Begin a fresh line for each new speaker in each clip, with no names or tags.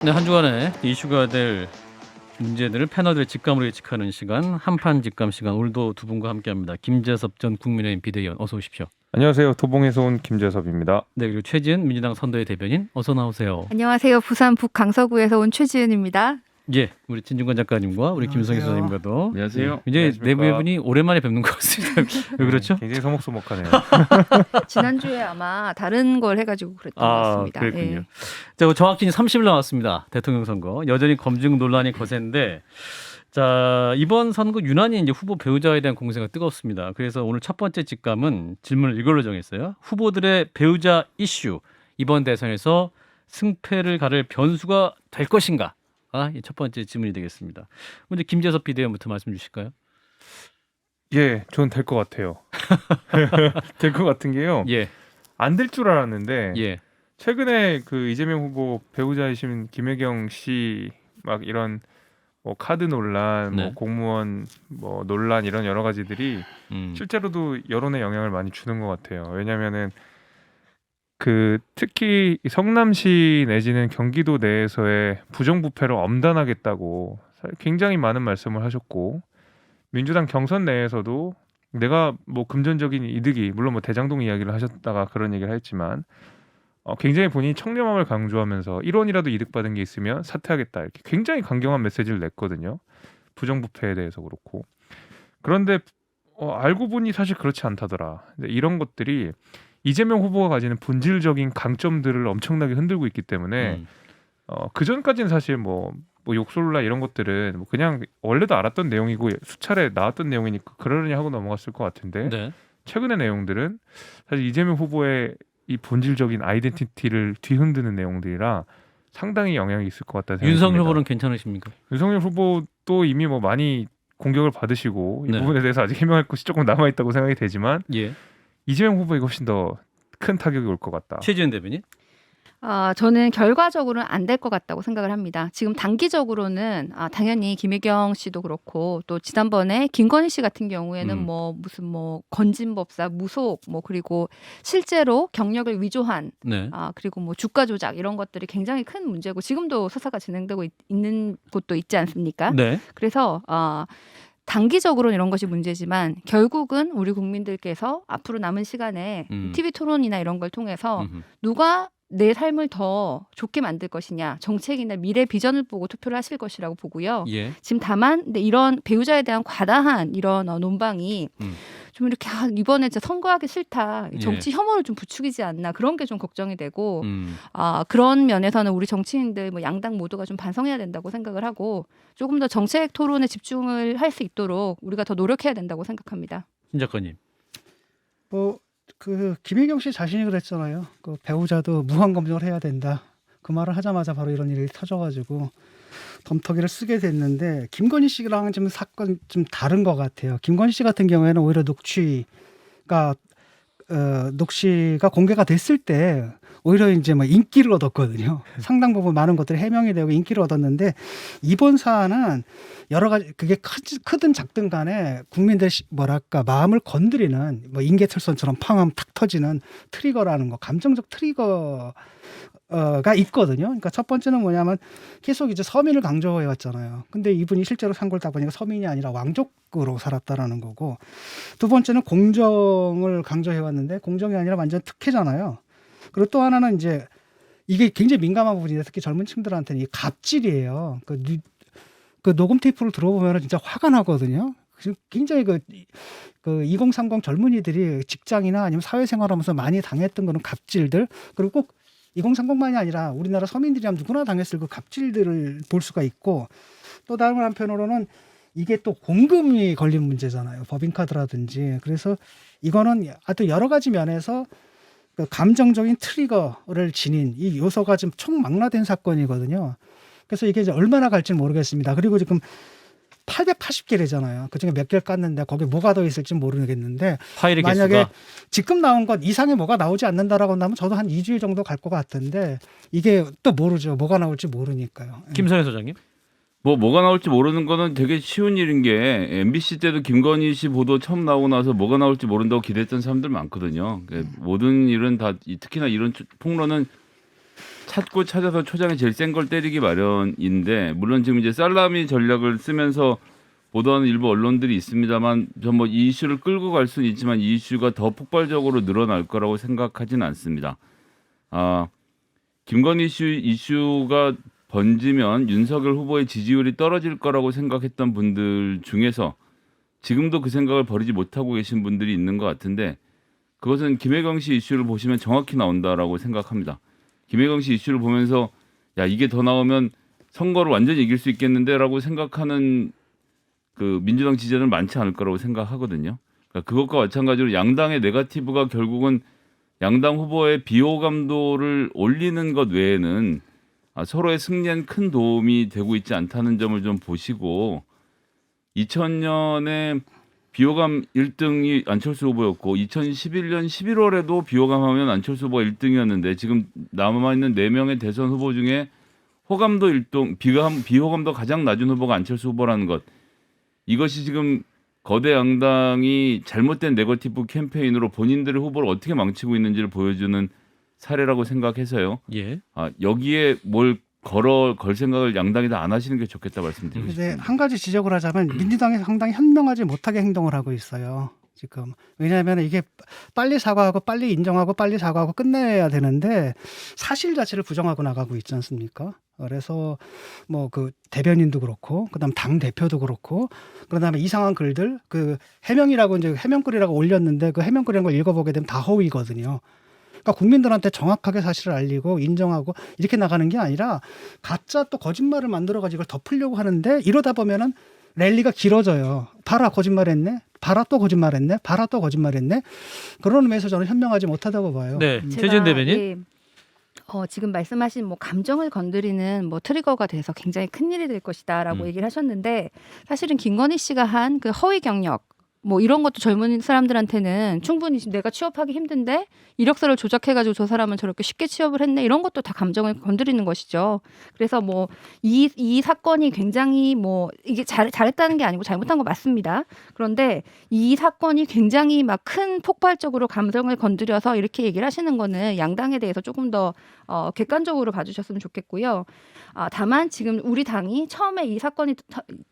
네, 한 주간에 이슈가 될 문제들을 패널들의 직감으로 예측하는 시간, 한판 직감 시간. 오늘도 두 분과 함께합니다. 김재섭 전 국민의힘 비대위원, 어서 오십시오.
안녕하세요. 도봉에서 온 김재섭입니다.
네, 그리고 최지은 민주당 선대위 대변인, 어서 나오세요.
안녕하세요. 부산 북강서구에서 온 최지은입니다.
예, 우리 진중권 작가님과 우리 김성희 소장님과도
안녕하세요.
이제 네 분이 오랜만에 뵙는 것 같습니다. 왜 그렇죠?
굉장히 서먹서먹하네요.
지난주에 아마 다른 걸 해가지고 그랬던 것 같습니다.
그랬군요.
예.
자, 정확히 30일 남았습니다. 대통령 선거. 여전히 검증 논란이 거센데, 자, 이번 선거 유난히 이제 후보 배우자에 대한 공세가 뜨겁습니다. 그래서 오늘 첫 번째 직감은 질문을 이걸로 정했어요. 후보들의 배우자 이슈, 이번 대선에서 승패를 가를 변수가 될 것인가? 첫 번째 질문이 되겠습니다. 먼저 김재섭 비대위원부터 말씀 주실까요?
예, 저는 될 것 같아요. 될 것 같은 게요.
예,
안 될 줄 알았는데
예,
최근에 그 이재명 후보 배우자이신 김혜경 씨 막 이런 뭐 카드 논란,
네.
뭐 공무원 뭐 논란 이런 여러 가지들이 실제로도 여론에 영향을 많이 주는 것 같아요. 왜냐하면은 그 특히 성남시 내지는 경기도 내에서의 부정부패를 엄단하겠다고 굉장히 많은 말씀을 하셨고, 민주당 경선 내에서도 내가 뭐 금전적인 이득이, 물론 뭐 대장동 이야기를 하셨다가 그런 얘기를 했지만 굉장히 본인이 청렴함을 강조하면서 1원이라도 이득 받은 게 있으면 사퇴하겠다, 이렇게 굉장히 강경한 메시지를 냈거든요. 부정부패에 대해서 그렇고. 그런데 알고 보니 사실 그렇지 않다더라. 이런 것들이 이재명 후보가 가지는 본질적인 강점들을 엄청나게 흔들고 있기 때문에 그 전까지는 사실 뭐 욕설이나 이런 것들은 뭐 그냥 원래도 알았던 내용이고 수차례 나왔던 내용이니까 그러려니 하고 넘어갔을 것 같은데,
네.
최근의 내용들은 사실 이재명 후보의 이 본질적인 아이덴티티를 뒤흔드는 내용들이라 상당히 영향이 있을 것 같다는 생각이
윤석열
듭니다.
후보는 괜찮으십니까?
윤석열 후보도 이미 뭐 많이 공격을 받으시고 이
네.
부분에 대해서 아직 해명할 것이 조금 남아 있다고 생각이 되지만,
예,
이재명 후보에게 훨씬 더 큰 타격이 올 것 같다.
최지은 대변인.
저는 결과적으로는 안 될 것 같다고 생각을 합니다. 지금 단기적으로는 당연히 김혜경 씨도 그렇고, 또 지난번에 김건희 씨 같은 경우에는 뭐 무슨 뭐 건진법사 무속, 뭐 그리고 실제로 경력을 위조한
네.
그리고 뭐 주가 조작, 이런 것들이 굉장히 큰 문제고 지금도 수사가 진행되고 있는 곳도 있지 않습니까?
네.
그래서 단기적으로는 이런 것이 문제지만 결국은 우리 국민들께서 앞으로 남은 시간에 TV 토론이나 이런 걸 통해서 누가 내 삶을 더 좋게 만들 것이냐, 정책이나 미래 비전을 보고 투표를 하실 것이라고 보고요.
예.
지금 다만 근데 이런 배우자에 대한 과다한 이런 논방이 좀 이렇게 이번에 진짜 선거하기 싫다, 정치 혐오를 좀 부추기지 않나, 그런 게 좀 걱정이 되고 그런 면에서는 우리 정치인들 뭐 양당 모두가 좀 반성해야 된다고 생각을 하고, 조금 더 정책 토론에 집중을 할 수 있도록 우리가 더 노력해야 된다고 생각합니다.
신 작가님.
그 김혜경 씨 자신이 그랬잖아요. 그 배우자도 무한 검증을 해야 된다. 그 말을 하자마자 바로 이런 일이 터져가지고 덤터기를 쓰게 됐는데, 김건희 씨랑 좀 사건 좀 다른 것 같아요. 김건희 씨 같은 경우에는 오히려 녹취가 공개가 됐을 때 오히려 이제 뭐 인기를 얻었거든요. 상당 부분 많은 것들이 해명이 되고 인기를 얻었는데, 이번 사안은 여러 가지, 그게 크든 작든 간에 국민들 마음을 건드리는 뭐 인계철선처럼 팡하면 탁 터지는 트리거라는 거, 감정적 트리거가 있거든요. 그러니까 첫 번째는 뭐냐면 계속 이제 서민을 강조해 왔잖아요. 근데 이분이 실제로 상고를 딱 보니까 서민이 아니라 왕족으로 살았다라는 거고, 두 번째는 공정을 강조해 왔는데 공정이 아니라 완전 특혜잖아요. 그리고 또 하나는 이제 이게 굉장히 민감한 부분인데, 특히 젊은 층들한테는 이 갑질이에요. 그 녹음 테이프를 들어보면 진짜 화가 나거든요. 굉장히 그 2030 젊은이들이 직장이나 아니면 사회생활하면서 많이 당했던 그런 갑질들, 그리고 꼭 2030만이 아니라 우리나라 서민들이라면 누구나 당했을 그 갑질들을 볼 수가 있고, 또 다른 한편으로는 이게 또 공금이 걸린 문제잖아요. 법인카드라든지. 그래서 이거는 또 여러 가지 면에서 그 감정적인 트리거를 지닌 이 요소가 좀 총망라된 사건이거든요. 그래서 이게 이제 얼마나 갈지는 모르겠습니다. 그리고 지금 880개래잖아요. 그중에 몇 개를 깠는데 거기에 뭐가 더 있을지 모르겠는데,
파일의
만약에
개수가
지금 나온 것 이상의 뭐가 나오지 않는다라고 한다면 저도 한 2주일 정도 갈 것 같은데, 이게 또 모르죠. 뭐가 나올지 모르니까요.
김선혜 소장님.
뭐가 나올지 모르는 거는 되게 쉬운 일인 게, MBC 때도 김건희 씨 보도 처음 나오고 나서 뭐가 나올지 모른다고 기대했던 사람들 많거든요. 모든 일은 다, 특히나 이런 폭로는 찾고 찾아서 초장에 제일 센 걸 때리기 마련인데 물론 지금 이제 살라미 전략을 쓰면서 보도하는 일부 언론들이 있습니다만 전 뭐 이 이슈를 끌고 갈 수는 있지만 이 이슈가 더 폭발적으로 늘어날 거라고 생각하지는 않습니다. 김건희 이슈가 번지면 윤석열 후보의 지지율이 떨어질 거라고 생각했던 분들 중에서 지금도 그 생각을 버리지 못하고 계신 분들이 있는 것 같은데 그것은 김혜경 씨 이슈를 보시면 정확히 나온다라고 생각합니다. 김혜경 씨 이슈를 보면서 야 이게 더 나오면 선거를 완전히 이길 수 있겠는데라고 생각하는 그 민주당 지지자는 많지 않을 거라고 생각하거든요. 그러니까 그것과 마찬가지로 양당의 네거티브가 결국은 양당 후보의 비호감도를 올리는 것 외에는 서로의 승리엔 큰 도움이 되고 있지 않다는 점을 좀 보시고 2000년에 비호감 1등이 안철수 후보였고 2011년 11월에도 비호감하면 안철수 후보가 1등이었는데 지금 남아있는 4명의 대선 후보 중에 호감도 1등, 비호감도 가장 낮은 후보가 안철수 후보라는 것. 이것이 지금 거대 양당이 잘못된 네거티브 캠페인으로 본인들의 후보를 어떻게 망치고 있는지를 보여주는 사례라고 생각해서요.
예.
여기에 뭘 걸 생각을 양당이 다 안 하시는 게 좋겠다 말씀드리고
이제
싶습니다.
한 가지 지적을 하자면 민주당이 상당히 현명하지 못하게 행동을 하고 있어요. 지금 왜냐하면 이게 빨리 사과하고 빨리 인정하고 빨리 사과하고 끝내야 되는데 사실 자체를 부정하고 나가고 있지 않습니까? 그래서 뭐 그 대변인도 그렇고 그다음 당 대표도 그렇고 그다음에 이상한 글들 그 해명이라고 이제 해명글이라고 올렸는데 그 해명글이라는 걸 읽어보게 되면 다 허위거든요. 그러니까 국민들한테 정확하게 사실을 알리고 인정하고 이렇게 나가는 게 아니라 가짜 또 거짓말을 만들어가지고 이걸 덮으려고 하는데 이러다 보면은 랠리가 길어져요. 봐라 거짓말했네. 봐라 또 거짓말했네. 봐라 또 거짓말했네. 그런 의미에서 저는 현명하지 못하다고 봐요.
네.
제가,
최지은 대변인.
예, 지금 말씀하신 뭐 감정을 건드리는 뭐 트리거가 돼서 굉장히 큰 일이 될 것이다라고 얘기를 하셨는데 사실은 김건희 씨가 한 그 허위 경력 뭐 이런 것도 젊은 사람들한테는 충분히 내가 취업하기 힘든데 이력서를 조작해가지고 저 사람은 저렇게 쉽게 취업을 했네 이런 것도 다 감정을 건드리는 것이죠. 그래서 뭐 이 사건이 굉장히 뭐 이게 잘했다는 게 아니고 잘못한 거 맞습니다. 그런데 이 사건이 굉장히 막 큰 폭발적으로 감정을 건드려서 이렇게 얘기를 하시는 거는 양당에 대해서 조금 더 객관적으로 봐주셨으면 좋겠고요. 다만 지금 우리 당이 처음에 이 사건이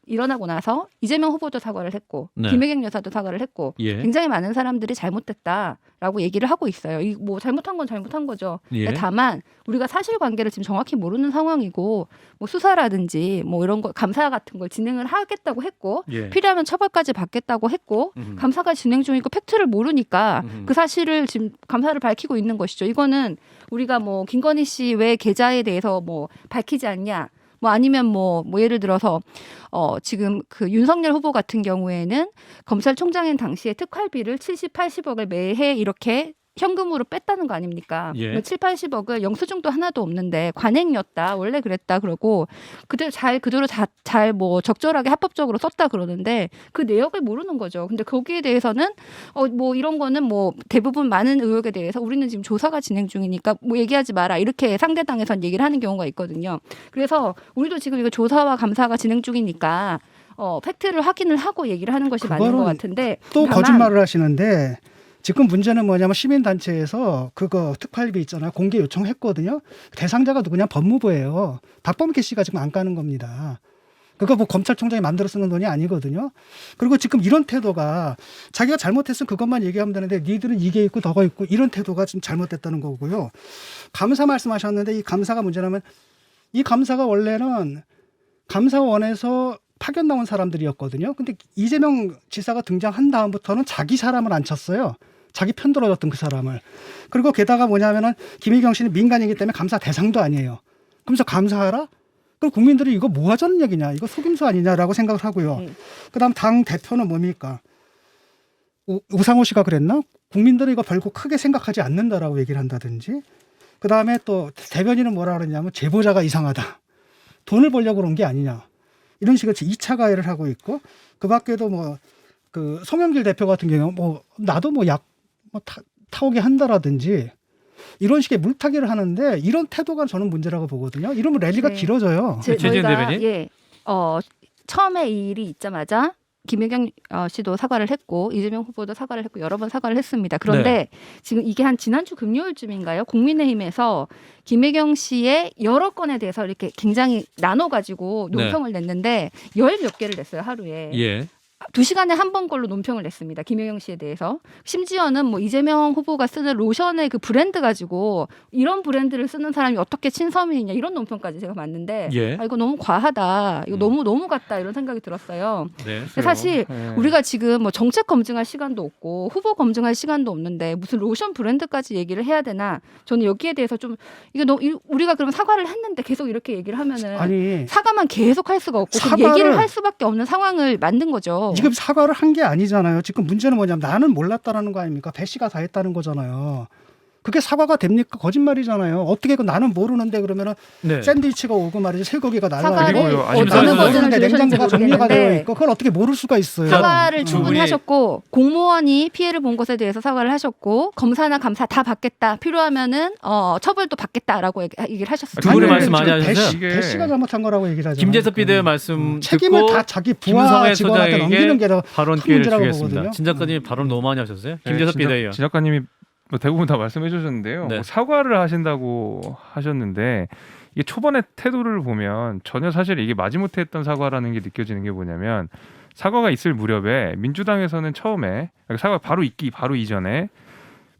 일어나고 나서 이재명 후보도 사과를 했고
네.
김혜경 여사도 사과를 했고
예.
굉장히 많은 사람들이 잘못됐다라고 얘기를 하고 있어요. 이 뭐 잘못한 건 잘못한 거죠.
예.
근데 다만 우리가 사실관계를 지금 정확히 모르는 상황이고 뭐 수사라든지 뭐 이런 거 감사 같은 걸 진행을 하겠다고 했고
예.
필요하면 처벌까지 받겠다고 했고 감사가 진행 중이고 팩트를 모르니까 그 사실을 지금 감사를 밝히고 있는 것이죠. 이거는 우리가 뭐 김건희 씨 외 계좌에 대해서 뭐 밝히지 않냐 뭐 아니면 뭐 예를 들어서 지금 그 윤석열 후보 같은 경우에는 검찰총장인 당시에 특활비를 70, 80억을 매해 이렇게 현금으로 뺐다는 거 아닙니까?
예.
7, 80억을 영수증도 하나도 없는데 관행이었다. 원래 그랬다. 그러고 그대로 잘 뭐 적절하게 합법적으로 썼다 그러는데 그 내역을 모르는 거죠. 근데 거기에 대해서는 뭐 이런 거는 뭐 대부분 많은 의혹에 대해서 우리는 지금 조사가 진행 중이니까 뭐 얘기하지 마라. 이렇게 상대당에선 얘기를 하는 경우가 있거든요. 그래서 우리도 지금 이거 조사와 감사가 진행 중이니까 팩트를 확인을 하고 얘기를 하는 것이 맞는 것 같은데
또
다만
거짓말을 하시는데 지금 문제는 뭐냐면 시민단체에서 그거 특활비 있잖아요. 공개 요청했거든요. 대상자가 누구냐? 법무부예요. 박범계 씨가 지금 안 까는 겁니다. 그거 뭐 검찰총장이 만들어 쓰는 돈이 아니거든요. 그리고 지금 이런 태도가 자기가 잘못했으면 그것만 얘기하면 되는데 니들은 이게 있고 저거 있고 이런 태도가 지금 잘못됐다는 거고요. 감사 말씀하셨는데 이 감사가 문제라면 이 감사가 원래는 감사원에서 파견 나온 사람들이었거든요. 근데 이재명 지사가 등장한 다음부터는 자기 사람을 안 쳤어요. 자기 편 들어줬던 그 사람을. 그리고 게다가 뭐냐면은 김혜경 씨는 민간이기 때문에 감사 대상도 아니에요. 그러면서 감사하라? 그럼 국민들이 이거 뭐 하자는 얘기냐? 이거 속임수 아니냐라고 생각을 하고요. 그다음 당 대표는 뭡니까? 우상호 씨가 그랬나? 국민들이 이거 별거 크게 생각하지 않는다라고 얘기를 한다든지. 그다음에 또 대변인은 뭐라 그러냐면 제보자가 이상하다. 돈을 벌려고 그런 게 아니냐. 이런 식으로 2차 가해를 하고 있고 그 밖에도 뭐 그 송영길 대표 같은 경우 뭐 나도 뭐 약 뭐 타오게 한다라든지 이런 식의 물타기를 하는데 이런 태도가 저는 문제라고 보거든요. 이러면 랠리가
네.
길어져요.
최지은
저희가
대변인?
처음에 이 일이 있자마자 김혜경 씨도 사과를 했고 이재명 후보도 사과를 했고 여러 번 사과를 했습니다. 그런데 지금 이게 한 지난주 금요일쯤인가요? 국민의힘에서 김혜경 씨의 여러 건에 대해서 이렇게 굉장히 나눠가지고 논평을 냈는데 10몇 개를 냈어요, 하루에.
예.
2시간에 한 번 걸로 논평을 냈습니다. 김혜경 씨에 대해서. 심지어는 뭐 이재명 후보가 쓰는 로션의 그 브랜드 가지고 이런 브랜드를 쓰는 사람이 어떻게 친서민이냐 이런 논평까지 제가 봤는데
예.
이거 너무 과하다. 이거 너무 같다 이런 생각이 들었어요.
네.
근데 사실
네.
우리가 지금 뭐 정책 검증할 시간도 없고 후보 검증할 시간도 없는데 무슨 로션 브랜드까지 얘기를 해야 되나? 저는 여기에 대해서 좀 이게 너무 우리가 그러면 사과를 했는데 계속 이렇게 얘기를 하면은
아니
사과만 계속 할 수가 없고 그
사과를-
얘기를 할 수밖에 없는 상황을 만든 거죠.
지금 사과를 한 게 아니잖아요. 지금 문제는 뭐냐면 나는 몰랐다라는 거 아닙니까? 배 씨가 다 했다는 거잖아요. 그게 사과가 됩니까? 거짓말이잖아요. 어떻게 그 나는 모르는데 그러면은
네.
샌드위치가 오고 말이죠. 쇠고기가
사과를
그리고요. 아니,
날라가고
어느
사과는
버전을
냉장고가
들으셨는지
정리가 되어
모르겠는데
있고 그걸 어떻게 모를 수가 있어요.
사과를
두
충분히
분이-
하셨고 공무원이 피해를 본 것에 대해서 사과를 하셨고 검사나 감사 다 받겠다. 필요하면은 처벌도 받겠다라고 얘기를 하셨어요.
두 분의
아니,
말씀 많이
배
하셨어요.
씨- 배 씨가 잘못한 거라고 얘기를 하잖아요.
김재섭 비대위 말씀
책임을
듣고
다 자기 부하
김성애
직원한테 넘기는
소장에게
게 더
발언
큰
기회를
문제라고
주겠습니다.
보거든요.
진 작가님 발언 너무 많이 하셨어요.
네,
김재섭 비대위요.
진 작가님이 뭐 대부분 다 말씀해 주셨는데요.
네.
뭐 사과를 하신다고 하셨는데 이게 초반에 태도를 보면 전혀 사실 이게 마지못해 했던 사과라는 게 느껴지는 게 뭐냐면 사과가 있을 무렵에 민주당에서는 처음에 사과 바로 있기 바로 이전에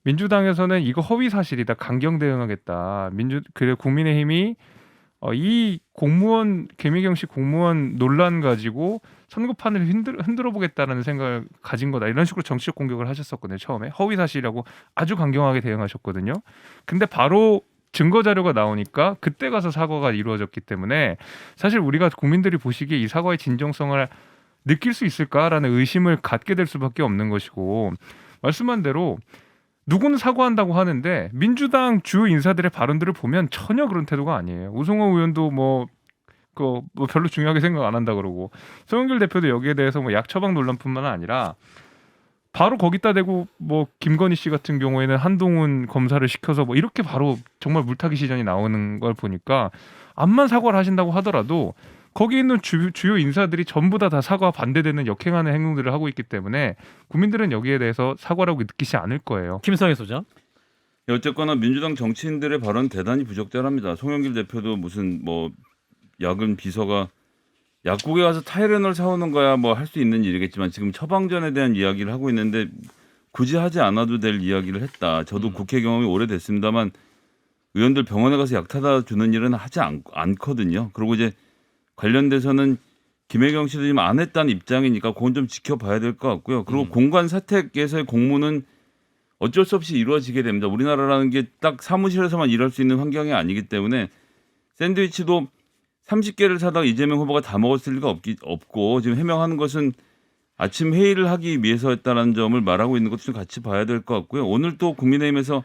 민주당에서는 이거 허위 사실이다 강경 대응하겠다 그래 국민의힘이 이 공무원 김혜경 씨 공무원 논란 가지고 선거판을 흔들어 보겠다라는 생각을 가진 거다 이런 식으로 정치적 공격을 하셨었거든요. 처음에 허위 사실이라고 아주 강경하게 대응하셨거든요. 근데 바로 증거 자료가 나오니까 그때 가서 사과가 이루어졌기 때문에 사실 우리가 국민들이 보시기에 이 사과의 진정성을 느낄 수 있을까라는 의심을 갖게 될 수밖에 없는 것이고 말씀한 대로 누구는 사과한다고 하는데 민주당 주요 인사들의 발언들을 보면 전혀 그런 태도가 아니에요. 우승호 의원도 뭐 별로 중요하게 생각 안 한다 그러고 송영길 대표도 여기에 대해서 뭐 약 처방 논란뿐만 아니라 바로 거기다 대고 뭐 김건희 씨 같은 경우에는 한동훈 검사를 시켜서 뭐 이렇게 바로 정말 물타기 시전이 나오는 걸 보니까 암만 사과를 하신다고 하더라도 거기 있는 주요 인사들이 전부 다 사과 반대되는 역행하는 행동들을 하고 있기 때문에 국민들은 여기에 대해서 사과라고 느끼지 않을 거예요.
김성애 소장.
어쨌거나 민주당 정치인들의 발언 대단히 부적절합니다. 송영길 대표도 무슨 뭐 야근 비서가 약국에 가서 타이레놀 사오는 거야 뭐 할 수 있는 일이겠지만 지금 처방전에 대한 이야기를 하고 있는데 굳이 하지 않아도 될 이야기를 했다. 저도 국회 경험이 오래됐습니다만 의원들 병원에 가서 약 타다 주는 일은 하지 않거든요. 그리고 이제 관련돼서는 김혜경 씨도 지금 안 했다는 입장이니까 그건 좀 지켜봐야 될 것 같고요. 그리고 공관 사택에서의 공무는 어쩔 수 없이 이루어지게 됩니다. 우리나라라는 게 딱 사무실에서만 일할 수 있는 환경이 아니기 때문에 샌드위치도 30개를 사다가 이재명 후보가 다 먹었을 리가 없고 지금 해명하는 것은 아침 회의를 하기 위해서였다는 점을 말하고 있는 것도 좀 같이 봐야 될 것 같고요. 오늘 또 국민의힘에서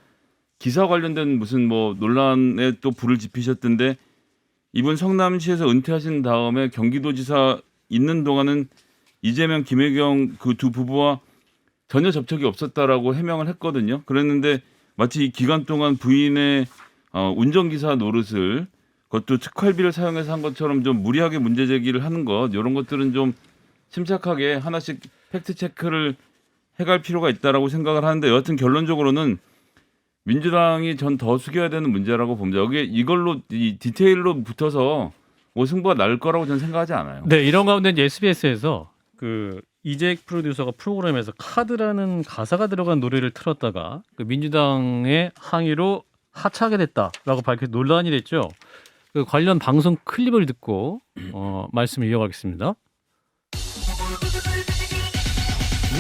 기사 관련된 무슨 뭐 논란에 또 불을 지피셨던데 이분 성남시에서 은퇴하신 다음에 경기도지사 있는 동안은 이재명, 김혜경 그 두 부부와 전혀 접촉이 없었다라고 해명을 했거든요. 그랬는데 마치 이 기간 동안 부인의 운전기사 노릇을 그것도 특활비를 사용해서 한 것처럼 좀 무리하게 문제 제기를 하는 것 이런 것들은 좀 침착하게 하나씩 팩트 체크를 해갈 필요가 있다라고 생각을 하는데 여하튼 결론적으로는 민주당이 전 더 숙여야 되는 문제라고 봅니다. 여기에 이걸로 이 디테일로 붙어서 뭐 승부가 날 거라고 저는 생각하지 않아요.
네, 이런 가운데 이제 SBS에서 그 이재익 프로듀서가 프로그램에서 카드라는 가사가 들어간 노래를 틀었다가 그 민주당의 항의로 하차하게 됐다라고 밝혀 논란이 됐죠. 그 관련 방송 클립을 듣고 말씀을 이어가겠습니다.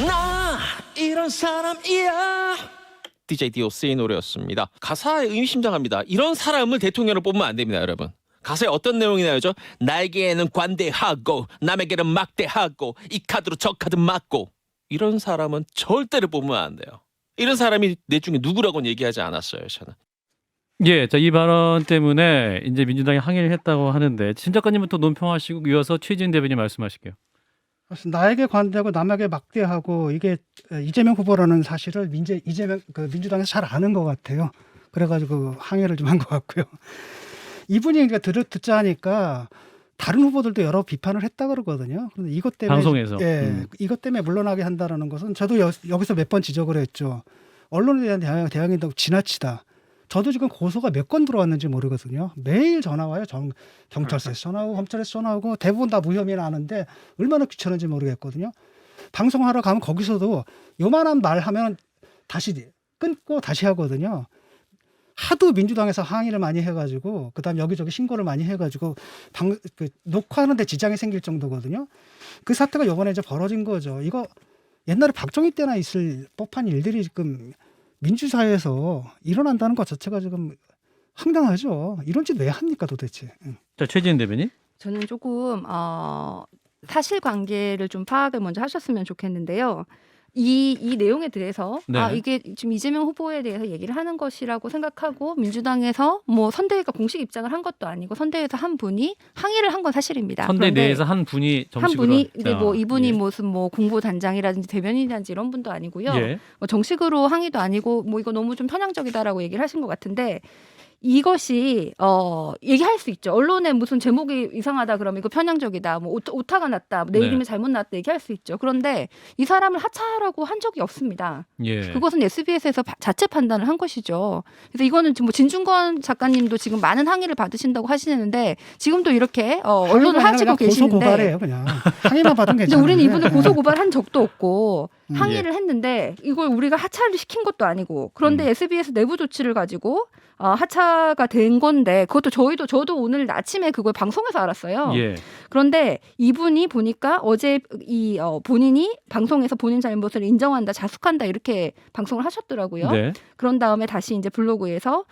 나 이런 사람이야. DJ DOC의 노래였습니다. 가사에 의미심장합니다. 이런 사람을 대통령으로 뽑으면 안 됩니다, 여러분. 가사에 어떤 내용이 나오죠? 나에게는 관대하고 남에게는 막대하고 이 카드로 저 카드 맞고 이런 사람은 절대로 뽑으면 안 돼요. 이런 사람이 내 중에 누구라고는 얘기하지 않았어요, 저는.
예, 자, 이 발언 때문에 이제 민주당이 항의를 했다고 하는데 진 작가님부터 논평하시고 이어서 최진 대변인 말씀하실게요.
나에게 관대하고 남에게 막대하고 이게 이재명 후보라는 사실을 이재명 민주당에서 잘 아는 것 같아요. 그래가지고 항의를 좀 한 것 같고요. 이분이 그러니까 듣자 하니까 다른 후보들도 여러 비판을 했다 그러거든요. 그런데 이것 때문에
방송에서.
예, 이것 때문에 물러나게 한다라는 것은 저도 여기서 몇 번 지적을 했죠. 언론에 대한 대응이 너무 지나치다. 저도 지금 고소가 몇 건 들어왔는지 모르거든요. 매일 전화 와요. 경찰서에서 전화오고 검찰에서 전화오고 대부분 다 무혐의는 아는데 얼마나 귀찮은지 모르겠거든요. 방송하러 가면 거기서도 요만한 말 하면 다시 끊고 다시 하거든요. 하도 민주당에서 항의를 많이 해가지고 그다음 여기저기 신고를 많이 해가지고 녹화하는데 지장이 생길 정도거든요. 그 사태가 이번에 이제 벌어진 거죠. 이거 옛날에 박정희 때나 있을 법한 일들이 지금 민주사회에서 일어난다는 것 자체가 지금 황당하죠. 이런 짓 왜 합니까 도대체?
자, 최지은 대변인.
저는 조금 사실관계를 좀 파악을 먼저 하셨으면 좋겠는데요. 이 내용에 대해서
네.
이게 지금 이재명 후보에 대해서 얘기를 하는 것이라고 생각하고 민주당에서 뭐 선대위가 공식 입장을 한 것도 아니고 선대위에서 한 분이 항의를 한 건 사실입니다.
선대
그런데
내에서 한 분이
한
정식으로
분이 근데 뭐
아,
이분이
예.
무슨 뭐 공보단장이라든지 대변인이라든지 이런 분도 아니고요.
예.
뭐 정식으로 항의도 아니고 뭐 이거 너무 좀 편향적이다라고 얘기를 하신 것 같은데 이것이 얘기할 수 있죠. 언론에 무슨 제목이 이상하다 그러면 이거 편향적이다. 뭐 오타가 났다. 내
네.
이름이 잘못 났다 얘기할 수 있죠. 그런데 이 사람을 하차하라고 한 적이 없습니다.
예.
그것은 SBS에서 자체 판단을 한 것이죠. 그래서 이거는 지금 뭐 진중권 작가님도 지금 많은 항의를 받으신다고 하시는데 지금도 이렇게 언론을 하시고
고소
계시는데
고발해요 그냥. 항의만 받으면
근데
괜찮은데.
우리는 이분을 고소 고발한 적도 없고
예.
항의를 했는데 이걸 우리가 하차를 시킨 것도 아니고 그런데 SBS 내부 조치를 가지고 하차가 된 건데 그것도 저도 오늘 아침에 그걸 방송에서 알았어요.
예.
그런데 이분이 보니까 어제 본인이 방송에서 본인 잘못을 인정한다, 자숙한다 이렇게 방송을 하셨더라고요.
네.
그런 다음에 다시 이제 블로그에서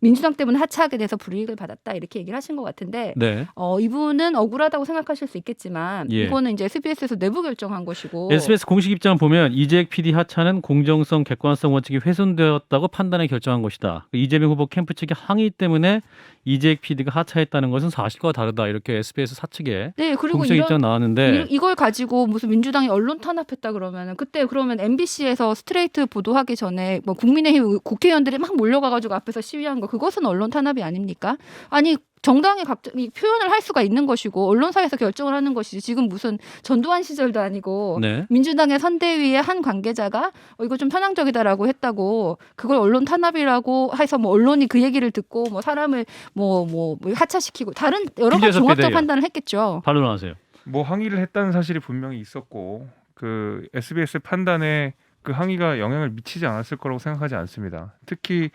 민주당 때문에 하차하게 돼서 불이익을 받았다 이렇게 얘기를 하신 것 같은데
네.
이분은 억울하다고 생각하실 수 있겠지만
예.
이거는 이제 SBS에서 내부 결정한 것이고
SBS 공식 입장을 보면 이재익 PD 하차는 공정성, 객관성 원칙이 훼손되었다고 판단해 결정한 것이다. 이재명 후보 캠프 측의 항의 때문에 이재익 PD가 하차했다는 것은 사실과 다르다. 이렇게 SBS 사측에
네 그리고
공식 입장 나왔는데
이걸 가지고 무슨 민주당이 언론 탄압했다 그러면은 그때 그러면 MBC에서 스트레이트 보도하기 전에 뭐 국민의힘 국회의원들이 막 몰려가가지고 앞에서 시위한 거 그것은 언론 탄압이 아닙니까? 아니 정당이 갑자기 표현을 할 수가 있는 것이고 언론사에서 결정을 하는 것이지 지금 무슨 전두환 시절도 아니고
네.
민주당의 선대위의 한 관계자가 이거 좀 편향적이다라고 했다고 그걸 언론 탄압이라고 해서 뭐 언론이 그 얘기를 듣고 뭐 사람을 뭐 하차시키고 다른 여러 가지
김재섭
종합적
PD.
판단을 했겠죠.
반론하세요.
뭐 항의를 했다는 사실이 분명히 있었고 그 SBS 판단에 그 항의가 영향을 미치지 않았을 거라고 생각하지 않습니다. 특히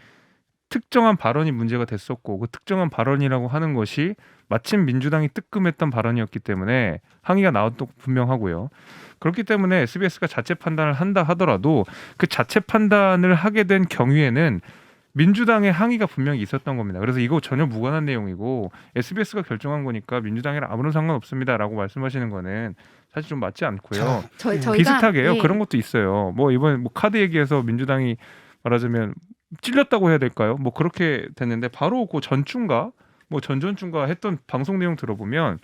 특정한 발언이 문제가 됐었고 그 특정한 발언이라고 하는 것이 마침 민주당이 뜨끔했던 발언이었기 때문에 항의가 나왔던 분명하고요. 그렇기 때문에 SBS가 자체 판단을 한다 하더라도 그 자체 판단을 하게 된 경위에는 민주당의 항의가 분명히 있었던 겁니다. 그래서 이거 전혀 무관한 내용이고 SBS가 결정한 거니까 민주당이랑 아무런 상관없습니다라고 말씀하시는 거는 사실 좀 맞지 않고요.
저희가
비슷하게 해요.
예.
그런 것도 있어요. 뭐 이번에 뭐 카드 얘기해서 민주당이 말하자면 찔렸다고 해야 될까요? 뭐 그렇게 됐는데 바로 그 전주인가 뭐 전전주인가 했던 방송 내용 들어보면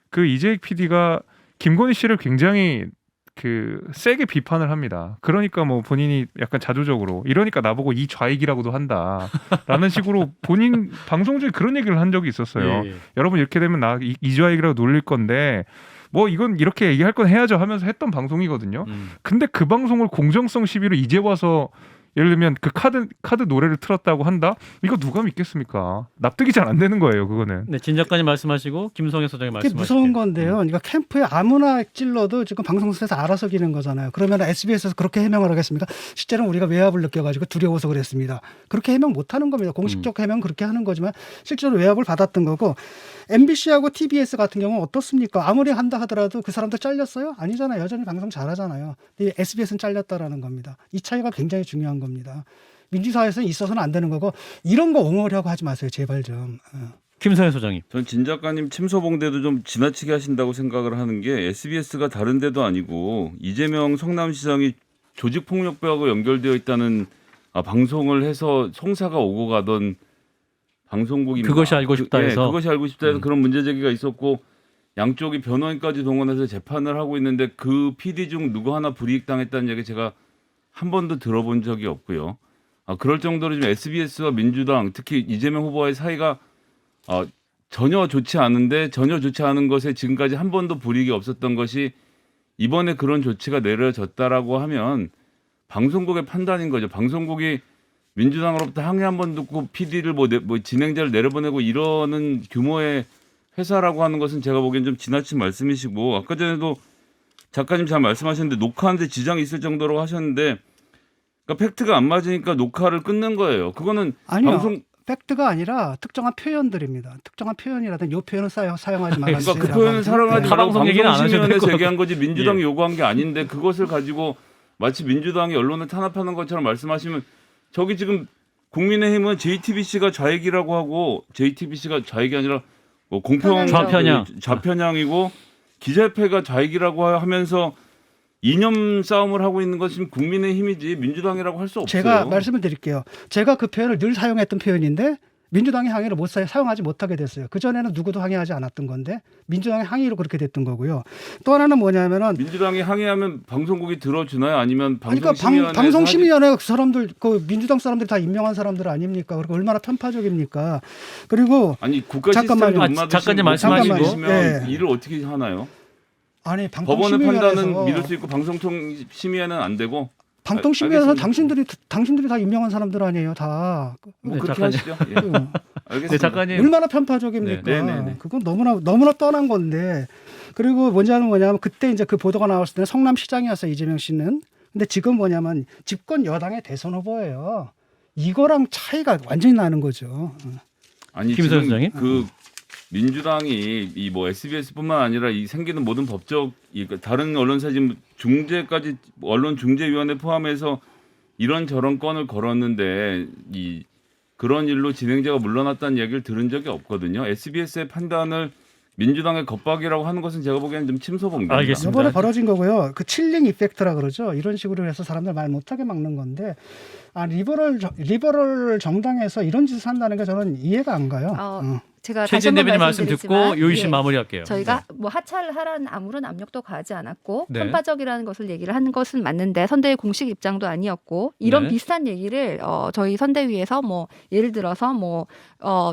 그 이재익 PD가 김건희 씨를 굉장히 그 세게 비판을 합니다. 그러니까 뭐 본인이 약간 자조적으로 이러니까 나보고 이 좌익이라고도 한다라는 식으로 본인 방송 중에 그런 얘기를 한 적이 있었어요.
예.
여러분 이렇게 되면 나 이 좌익이라고 놀릴 건데 뭐 이건 이렇게 얘기할 건 해야죠 하면서 했던 방송이거든요. 근데 그 방송을 공정성 시비로 이제 와서 예를 들면 그 카드 노래를 틀었다고 한다? 이거 누가 믿겠습니까? 납득이 잘 안 되는 거예요, 그거는.
네, 진 작가님 말씀하시고 김성애 소장님
그게
말씀하시고.
무서운 건데요. 그러니까 캠프에 아무나 찔러도 지금 방송사에서 알아서 기는 거잖아요. 그러면 SBS에서 그렇게 해명을 하겠습니까? 실제로는 우리가 외압을 느껴가지고 두려워서 그랬습니다. 그렇게 해명 못하는 겁니다. 공식적 해명 그렇게 하는 거지만 실제로 외압을 받았던 거고 MBC하고 TBS 같은 경우는 어떻습니까? 아무리 한다 하더라도 그 사람도 잘렸어요? 아니잖아요. 여전히 방송 잘하잖아요. 근데 SBS는 잘렸다라는 겁니다. 이 차이가 굉장히 중요한 겁니다. 민주사회에서는 있어서는 안 되는 거고 이런 거 옹호하려고 하지 마세요. 제발 좀.
김성애 소장님.
전 진 작가님 침소봉대도 좀 지나치게 하신다고 생각을 하는 게 SBS가 다른 데도 아니고 이재명 성남시장이 조직폭력배하고 연결되어 있다는 방송을 해서 송사가 오고 가던 방송국입니다.
그것이 알고 싶다 해서.
그것이 알고 싶다 해서 그런 문제 제기가 있었고 양쪽이 변호인까지 동원해서 재판을 하고 있는데 그 PD 중 누구 하나 불이익 당했다는 얘기 제가 한 번도 들어본 적이 없고요. 그럴 정도로 지금 SBS와 민주당 특히 이재명 후보와의 사이가 전혀 좋지 않은데 전혀 좋지 않은 것에 지금까지 한 번도 불이익이 없었던 것이 이번에 그런 조치가 내려졌다라고 하면 방송국의 판단인 거죠. 방송국이 민주당으로부터 항의 한 번 듣고 PD를 뭐 진행자를 내려보내고 이러는 규모의 회사라고 하는 것은 제가 보기엔 좀 지나친 말씀이시고 아까 전에도 작가님 잘 말씀하셨는데 녹화하는데 지장이 있을 정도로 하셨는데 그러니까 팩트가 안 맞으니까 녹화를 끊는 거예요. 그거는
아니요.
방송
팩트가 아니라 특정한 표현들입니다. 특정한 표현이라든지 요 표현을 사용하지 말아주세요.
그러니까 그 표현을 사용하지 말고
타방송 얘기는 안 하셔도 될
방송심의위원회에서
것
얘기한 거지 민주당이
예.
요구한 게 아닌데 그것을 가지고 마치 민주당이 언론을 탄압하는 것처럼 말씀하시면 저기 지금 국민의힘은 JTBC가 좌익이라고 하고 JTBC가 좌익이 아니라 뭐 공평
좌편향.
좌편향이고 기자협회가 좌익이라고 하면서 이념 싸움을 하고 있는 것은 국민의힘이지 민주당이라고 할 수 없어요.
제가 말씀을 드릴게요. 제가 그 표현을 늘 사용했던 표현인데 민주당이 항의를 사용하지 못하게 됐어요. 그전에는 누구도 항의하지 않았던 건데 민주당의 항의로 그렇게 됐던 거고요. 또 하나는 뭐냐면은
민주당이 항의하면 방송국이 들어주나요? 아니면
그러니까 방송심의위원회 그 사람들 그 민주당 사람들이 다 임명한 사람들 아닙니까? 그러니까 얼마나 편파적입니까? 그리고
아니 국가
잠깐만요.
시스템도 못 만드시면
작가님 말씀하시고.
예.
일을 어떻게 하나요?
아니
법원의
방통심의위원회에서
판단은 믿을 수 있고 방송통신심의회는 안 되고
방통심의회에서
알겠습니다.
당신들이 다 임명한 사람들 아니에요, 다.
뭐
네,
그렇게
작가님.
하시죠. 예. 알겠습니다.
네, 작가님.
얼마나 편파적입니까?
네, 네, 네, 네.
그건 너무나 떠난 건데. 그리고 뭐냐면 그때 이제 그 보도가 나왔을 때는 성남시장이었어요, 이재명 씨는. 근데 지금 뭐냐면 집권 여당의 대선 후보예요. 이거랑 차이가 완전히 나는 거죠.
아니
김선호
지금
소장님?
그 민주당이 이 뭐 SBS뿐만 아니라 이 생기는 모든 법적 다른 언론사 지금 중재까지 언론 중재위원회 포함해서 이런저런 건을 걸었는데 이 그런 일로 진행자가 물러났다는 이야기를 들은 적이 없거든요. SBS의 판단을 민주당의 겁박이라고 하는 것은 제가 보기에는 좀 침소봉입니다.
알겠습니다.
이번에 벌어진 거고요. 그 칠링 이펙트라 그러죠. 이런 식으로 해서 사람들 말 못하게 막는 건데, 리버럴 정당에서 이런 짓을 한다는 게 저는 이해가 안 가요.
제가 다시
최진
한번
대변인 말씀 듣고
말씀드리지만,
요희 씨
예,
마무리할게요.
저희가 뭐 하차를 하라는 아무런 압력도 가하지 않았고
네.
편파적이라는 것을 얘기를 하는 것은 맞는데 선대위 공식 입장도 아니었고 이런
네.
비슷한 얘기를 저희 선대위에서 뭐 예를 들어서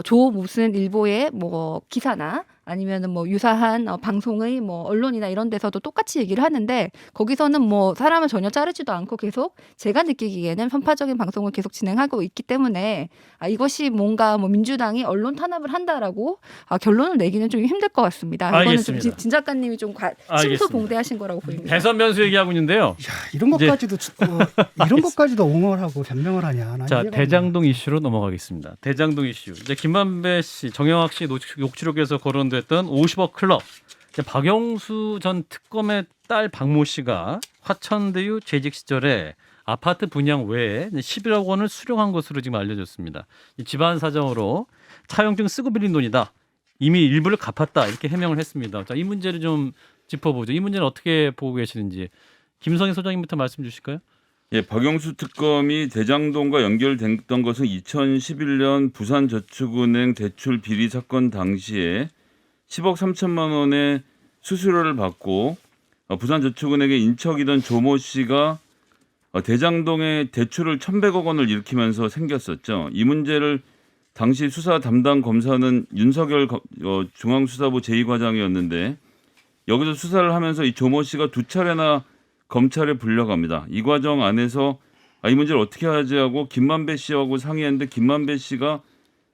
조 무슨 일보의 뭐 기사나 아니면은 뭐 유사한 방송의 뭐 언론이나 이런 데서도 똑같이 얘기를 하는데 거기서는 뭐 사람을 전혀 자르지도 않고 계속 제가 느끼기에는 편파적인 방송을 계속 진행하고 있기 때문에 이것이 뭔가 뭐 민주당이 언론 탄압을 한다라고 결론을 내기는 좀 힘들 것 같습니다. 이거는 좀
알겠습니다.
진 작가님이 좀
알겠습니다.
심수봉대하신 거라고 보입니다.
대선 변수 얘기하고 있는데요.
야, 이런 것까지도 옹호하고 변명을 하냐. 난
자,
이해가 안 가.
대장동 이슈로 넘어가겠습니다. 대장동 이슈. 이제 김만배 씨, 정영학 씨 녹취록에서 거론됐던 50억 클럽. 이제 박영수 전 특검의 딸 박모 씨가 화천대유 재직 시절에 아파트 분양 외에 11억 원을 수령한 것으로 지금 알려졌습니다. 이 집안 사정으로 차용증 쓰고 빌린 돈이다. 이미 일부를 갚았다. 이렇게 해명을 했습니다. 자, 이 문제를 좀 짚어보죠. 이 문제는 어떻게 보고 계시는지. 김성희 소장님부터 말씀 주실까요?
예, 박영수 특검이 대장동과 연결됐던 것은 2011년 부산저축은행 대출 비리 사건 당시에 10억 3천만 원의 수수료를 받고 부산저축은행의 인척이던 조모 씨가 대장동에 대출을 1,100억 원을 일으키면서 생겼었죠. 이 문제를 당시 수사 담당 검사는 윤석열 중앙수사부 제2과장이었는데 여기서 수사를 하면서 이 조모 씨가 2차례나 검찰에 불려갑니다. 이 과정 안에서 이 문제를 어떻게 하지 하고 김만배 씨하고 상의했는데 김만배 씨가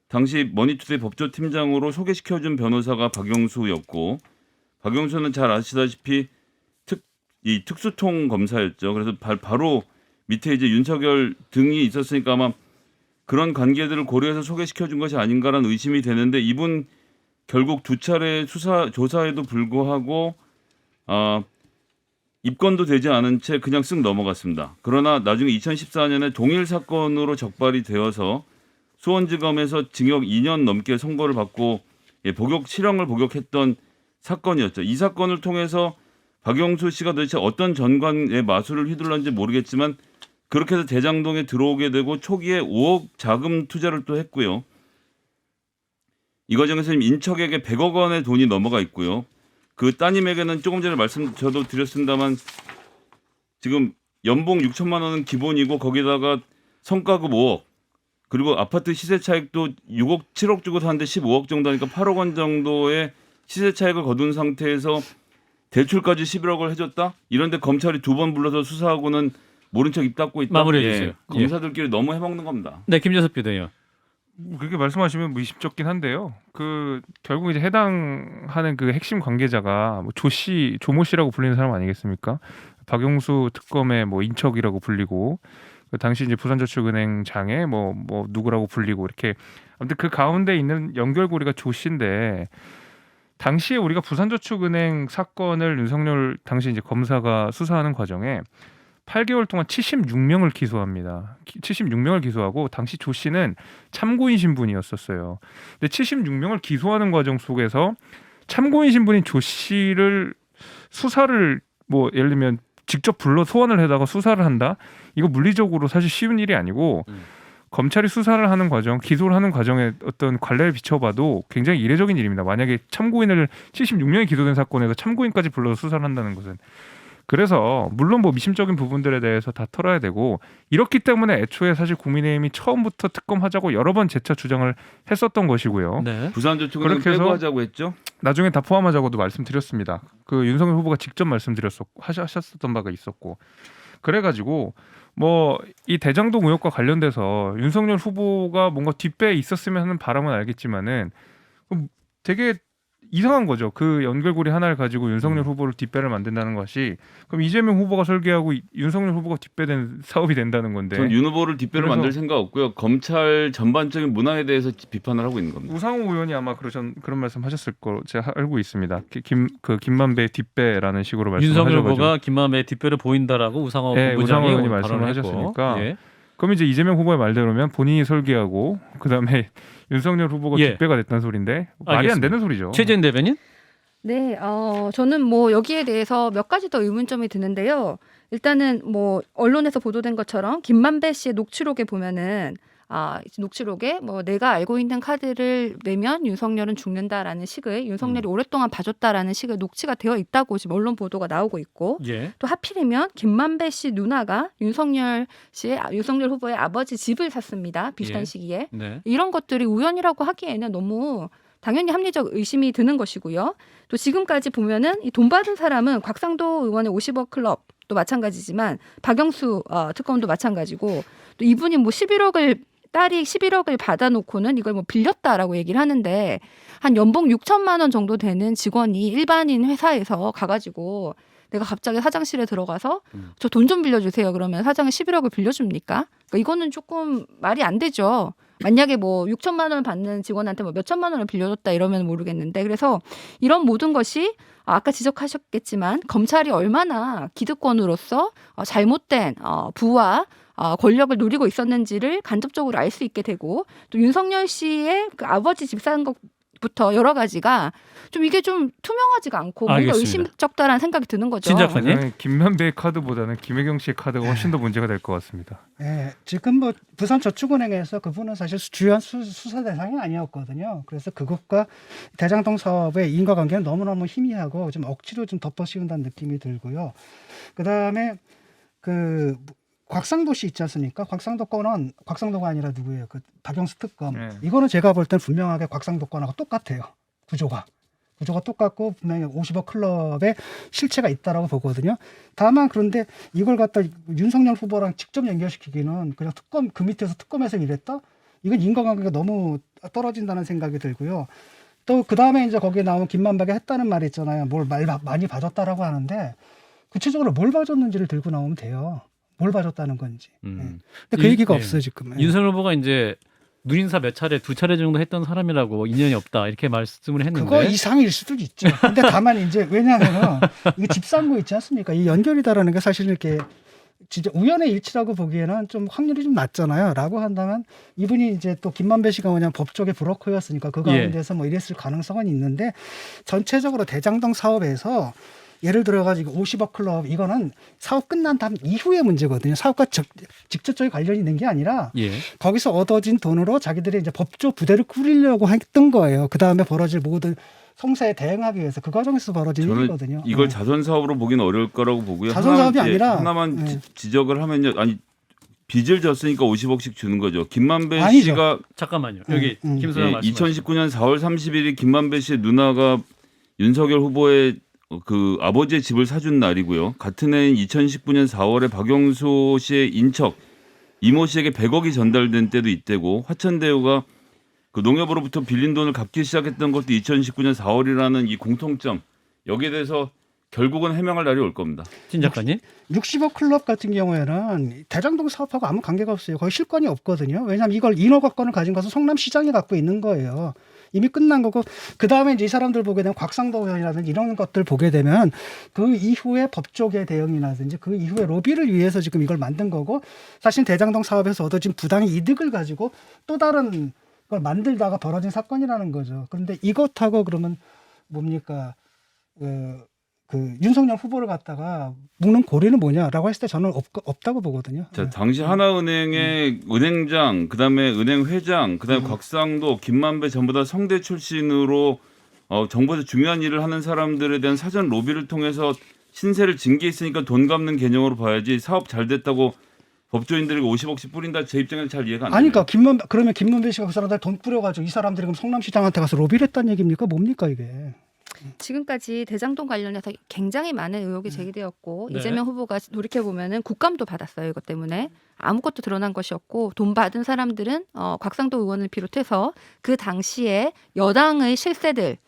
당시 머니투데이 법조팀장으로 소개시켜준 변호사가 박영수였고 박영수는 잘 아시다시피 특수통 검사였죠. 그래서 바로 밑에 이제 윤석열 등이 있었으니까 아마 그런 관계들을 고려해서 소개시켜준 것이 아닌가라는 의심이 되는데 이분 결국 2차례 조사에도 불구하고 입건도 되지 않은 채 그냥 쓱 넘어갔습니다. 그러나 나중에 2014년에 동일 사건으로 적발이 되어서 수원지검에서 징역 2년 넘게 선고를 받고 실형을 복역했던 사건이었죠. 이 사건을 통해서 박영수 씨가 도대체 어떤 전관의 마술을 휘둘렀는지 모르겠지만 그렇게 해서 대장동에 들어오게 되고 초기에 5억 자금 투자를 또 했고요. 이 과정에서 인척에게 100억 원의 돈이 넘어가 있고요. 그 따님에게는 조금 전에 말씀 저도 드렸습니다만 지금 연봉 6천만 원은 기본이고 거기다가 성과급 5억 그리고 아파트 시세 차익도 6억, 7억 주고 샀는데 15억 정도 하니까 8억 원 정도의 시세 차익을 거둔 상태에서 대출까지 11억을 해줬다? 이런데 검찰이 2번 불러서 수사하고는 모른 척 입 닫고 있다?
마무리해 주세요.
검사들끼리 너무 해먹는 겁니다.
네, 김재섭 비대위원.
그렇게 말씀하시면 의심쩍긴 한데요. 그 결국 이제 해당하는 그 핵심 관계자가 뭐 조모 씨라고 불리는 사람 아니겠습니까? 박용수 특검의 뭐 인척이라고 불리고 그 당시 이제 부산저축은행장에 뭐 누구라고 불리고 이렇게 아무튼 그 가운데 있는 연결고리가 조 씨인데 당시에 우리가 부산저축은행 사건을 윤석열 당시 이제 검사가 수사하는 과정에 8개월 동안 76명을 기소합니다. 76명을 기소하고 당시 조 씨는 참고인 신분이었었어요. 근데 76명을 기소하는 과정 속에서 참고인 신분인 조 씨를 수사를 뭐 예를 들면 직접 불러 소환을 해다가 수사를 한다? 이거 물리적으로 사실 쉬운 일이 아니고 검찰이 수사를 하는 과정, 기소를 하는 과정에 어떤 관례를 비춰봐도 굉장히 이례적인 일입니다. 만약에 참고인을 76명이 기소된 사건에서 참고인까지 불러서 수사를 한다는 것은. 그래서 물론 뭐 미심적인 부분들에 대해서 다 털어야 되고 이렇기 때문에 애초에 사실 국민의힘이 처음부터 특검하자고 여러 번 재차 주장을 했었던 것이고요.
네.
부산저축은행
그렇게 해서
빼고 하자고 했죠?
나중에 다 포함하자고도 말씀드렸습니다. 그 윤석열 후보가 직접 하셨었던 바가 있었고 그래가지고 뭐 이 대장동 의혹과 관련돼서 윤석열 후보가 뭔가 뒷배에 있었으면 하는 바람은 알겠지만은 되게 이상한 거죠. 그 연결고리 하나를 가지고 윤석열 후보를 뒷배를 만든다는 것이 그럼 이재명 후보가 설계하고 윤석열 후보가 뒷배된 사업이 된다는 건데.
전 윤 후보를 뒷배로
그래서-
만들 생각 없고요. 검찰 전반적인 문화에 대해서 비판을 하고 있는 겁니다.
우상호 의원이 아마 그런 말씀하셨을 거 제가 알고 있습니다. 김만배 뒷배라는 식으로
윤석열
말씀하셔가지고.
후보가 김만배 뒷배를 보인다라고 우상호
네,
부부장이
우상호 의원이
오늘
말씀을
발언을 했고.
하셨으니까.
예.
그럼 이제 이재명 후보의 말대로면 본인이 설계하고 그다음에 윤석열 후보가
예.
뒷배가 됐다는 소리인데 말이 안
알겠습니다.
되는 소리죠.
최재인 대변인?
네, 저는 뭐 여기에 대해서 몇 가지 더 의문점이 드는데요. 일단은 뭐 언론에서 보도된 것처럼 김만배 씨의 녹취록에 보면은 녹취록에 뭐 내가 알고 있는 카드를 내면 윤석열은 죽는다라는 식의 윤석열이 오랫동안 봐줬다라는 식의 녹취가 되어 있다고 지금 언론 보도가 나오고 있고
예.
또 하필이면 김만배 씨 누나가 윤석열 후보의 아버지 집을 샀습니다. 비슷한
예.
시기에.
네.
이런 것들이 우연이라고 하기에는 너무 당연히 합리적 의심이 드는 것이고요. 또 지금까지 보면은 이 돈 받은 사람은 곽상도 의원의 50억 클럽도 마찬가지지만 박영수 특검도 마찬가지고 또 이분이 뭐 딸이 11억을 받아놓고는 이걸 뭐 빌렸다라고 얘기를 하는데 한 연봉 6천만 원 정도 되는 직원이 일반인 회사에서 가가지고 내가 갑자기 사장실에 들어가서 저 돈 좀 빌려주세요. 그러면 사장이 11억을 빌려줍니까? 그러니까 이거는 조금 말이 안 되죠. 만약에 뭐 6천만 원을 받는 직원한테 뭐 몇 천만 원을 빌려줬다 이러면 모르겠는데 그래서 이런 모든 것이 아까 지적하셨겠지만 검찰이 얼마나 기득권으로서 잘못된 부와 권력을 누리고 있었는지를 간접적으로 알 수 있게 되고 또 윤석열 씨의 그 아버지 집 산 것부터 여러 가지가 좀 이게 좀 투명하지가 않고 뭔가
알겠습니다.
의심쩍다라는 생각이 드는 거죠.
진작-
저는 김만배의 카드보다는 김혜경 씨의 카드가 훨씬 더 문제가 될 것 같습니다.
예, 지금 뭐 부산저축은행에서 그분은 사실 주요한 수사 대상이 아니었거든요. 그래서 그것과 대장동 사업의 인과관계는 너무너무 희미하고 좀 억지로 좀 덮어씌운다는 느낌이 들고요. 그다음에 그 곽상도 씨 있지 않습니까? 곽상도가 아니라 누구예요? 그 박영수 특검.
네.
이거는 제가 볼 땐 분명하게 곽상도 건하고 똑같아요. 구조가 똑같고 분명히 50억 클럽에 실체가 있다라고 보거든요. 다만 그런데 이걸 갖다 윤석열 후보랑 직접 연결시키기는 그냥 특검 그 밑에서 특검에서 일했다? 이건 인과관계가 너무 떨어진다는 생각이 들고요. 또 그 다음에 이제 거기에 나온 김만배가 했다는 말이 있잖아요. 뭘 많이 봐줬다라고 하는데 구체적으로 뭘 봐줬는지를 들고 나오면 돼요. 뭘 봐줬다는 건지. 예. 근데 그 얘기가 없어요 지금.
윤석열 후보가 이제 눈인사 몇 차례, 2차례 정도 했던 사람이라고 인연이 없다 이렇게 말씀을 했는데
그거 이상일 수도 있죠. 근데 다만 이제 왜냐하면 이게 집산거 있지 않습니까? 이 연결이다라는 게 사실 이렇게 진짜 우연의 일치라고 보기에는 좀 확률이 좀 낮잖아요.라고 한다면 이분이 이제 또 김만배 씨가 그냥 법조계 브로커였으니까 그 가운데서 뭐 이랬을 가능성은 있는데 전체적으로 대장동 사업에서 예를 들어가지고 50억 클럽 이거는 사업 끝난 다음 이후의 문제거든요. 사업과 직접적인 관련이 있는 게 아니라
예.
거기서 얻어진 돈으로 자기들이 이제 법조 부대를 꾸리려고 했던 거예요. 그 다음에 벌어질 모든 성사에 대응하기 위해서 그 과정에서 벌어진
저는
일이거든요.
이걸 자선 사업으로 보기는 어려울 거라고 보고요.
자선 사업이
하나만
아니라
하나만
네.
지적을 하면요. 아니 빚을 졌으니까 50억씩 주는 거죠. 김만배
아니죠.
씨가
잠깐만요. 여기 김소장 말씀.
2019년 4월 31일 김만배 씨의 누나가 윤석열 후보의 그 아버지의 집을 사준 날이고요. 같은 해인 2019년 4월에 박영수 씨의 인척 이모 씨에게 100억이 전달된 때도 이때고 화천대유가 그 농협으로부터 빌린 돈을 갚기 시작했던 것도 2019년 4월이라는 이 공통점 여기에 대해서 결국은 해명할 날이 올 겁니다.
진 작가님.
60억 클럽 같은 경우에는 대장동 사업하고 아무 관계가 없어요. 거의 실권이 없거든요. 왜냐하면 이걸 인허가권을 가진 것은 성남시장이 갖고 있는 거예요. 이미 끝난 거고 그 다음에 이제 이 사람들 보게 되면 곽상도 의원이라든지 이런 것들 보게 되면 그 이후에 법조계 대응이라든지 그 이후에 로비를 위해서 지금 이걸 만든 거고 사실 대장동 사업에서 얻어진 부당의 이득을 가지고 또 다른 걸 만들다가 벌어진 사건이라는 거죠. 그런데 이것하고 그러면 뭡니까 그 윤석열 후보를 갖다가 묶는 고리는 뭐냐라고 했을 때 저는 없다고 보거든요.
자, 당시 하나은행의 은행장, 그다음에 은행 회장, 그다음에 곽상도, 김만배 전부 다 성대 출신으로 정부에서 중요한 일을 하는 사람들에 대한 사전 로비를 통해서 신세를 진 게 있으니까 돈 갚는 개념으로 봐야지 사업 잘 됐다고 법조인들이 50억씩 뿌린다 제 입장에는 잘 이해가 안 돼요.
아니, 그러니까 그러면 김만배 씨가 그 사람들 돈 뿌려가지고 이 사람들이 그럼 성남시장한테 가서 로비를 했다는 얘기입니까? 뭡니까 이게?
지금까지 대장동 관련해서 굉장히 많은 의혹이 제기되었고
네.
이재명 후보가 돌이켜 보면은 국감도 받았어요. 이것 때문에 아무것도 드러난 것이 없고 돈 받은 사람들은 곽상도 의원을 비롯해서 그 당시에 여당의 실세들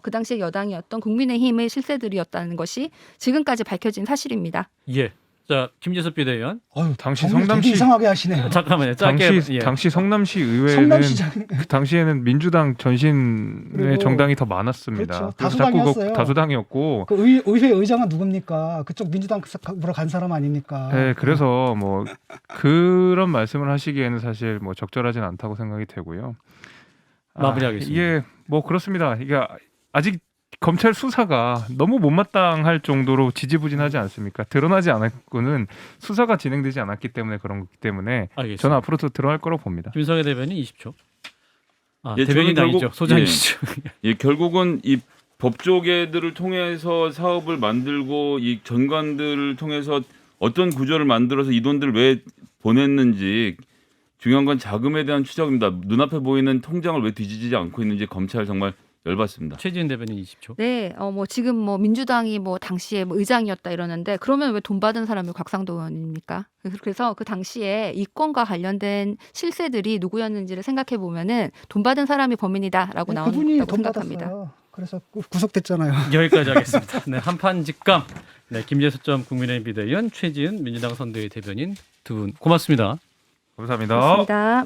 그 당시에 여당이었던 국민의힘의 실세들이었다는 것이 지금까지 밝혀진 사실입니다.
예. 자, 김재섭 비대위원.
어휴,
당시
정말 되게
성남시
이상하게 하시네요.
잠깐만요. 짧게.
당시 성남시 의회는
성남시장
그 당시에는 민주당 전신의
그리고
정당이 더 많았습니다.
그렇죠.
그래서 자꾸
다수당이었어요.
다수당이었고,
그 의회 의장은 누굽니까? 그쪽 민주당으로 간 사람 아닙니까?
네, 그래서 뭐 그런 말씀을 하시기에는 사실 뭐 적절하진 않다고 생각이 되고요.
마무리하겠습니다.
이게 뭐 그렇습니다. 이게 아직 검찰 수사가 너무 못마땅할 정도로 지지부진하지 않습니까? 드러나지 않았고는 수사가 진행되지 않았기 때문에 그런 거기 때문에
알겠습니다.
저는 앞으로도 드러날 거라고 봅니다.
김성애 대변인 20초.
예,
대변인
저는
아니죠.
결국-
소장이시죠.
예, 결국은 이 법조계들을 통해서 사업을 만들고 이 전관들을 통해서 어떤 구조를 만들어서 이 돈들을 왜 보냈는지 중요한 건 자금에 대한 추적입니다. 눈앞에 보이는 통장을 왜 뒤지지 않고 있는지 검찰 정말 열받습니다.
최지은 대변인 20초.
네, 뭐 지금 뭐 민주당이 뭐 당시에 뭐 의장이었다 이러는데 그러면 왜 돈 받은 사람이 곽상도 의원입니까? 그래서 그 당시에 이권과 관련된 실세들이 누구였는지를 생각해 보면은 돈 받은 사람이 범인이다라고
네, 그분이
나온다고
돈
생각합니다.
받았어요. 그래서 구속됐잖아요.
여기까지 하겠습니다. 네, 한판 직감. 네, 김재섭 국민의힘 비대위원, 최지은 민주당 선대위 대변인 두 분 고맙습니다.
감사합니다.
고맙습니다.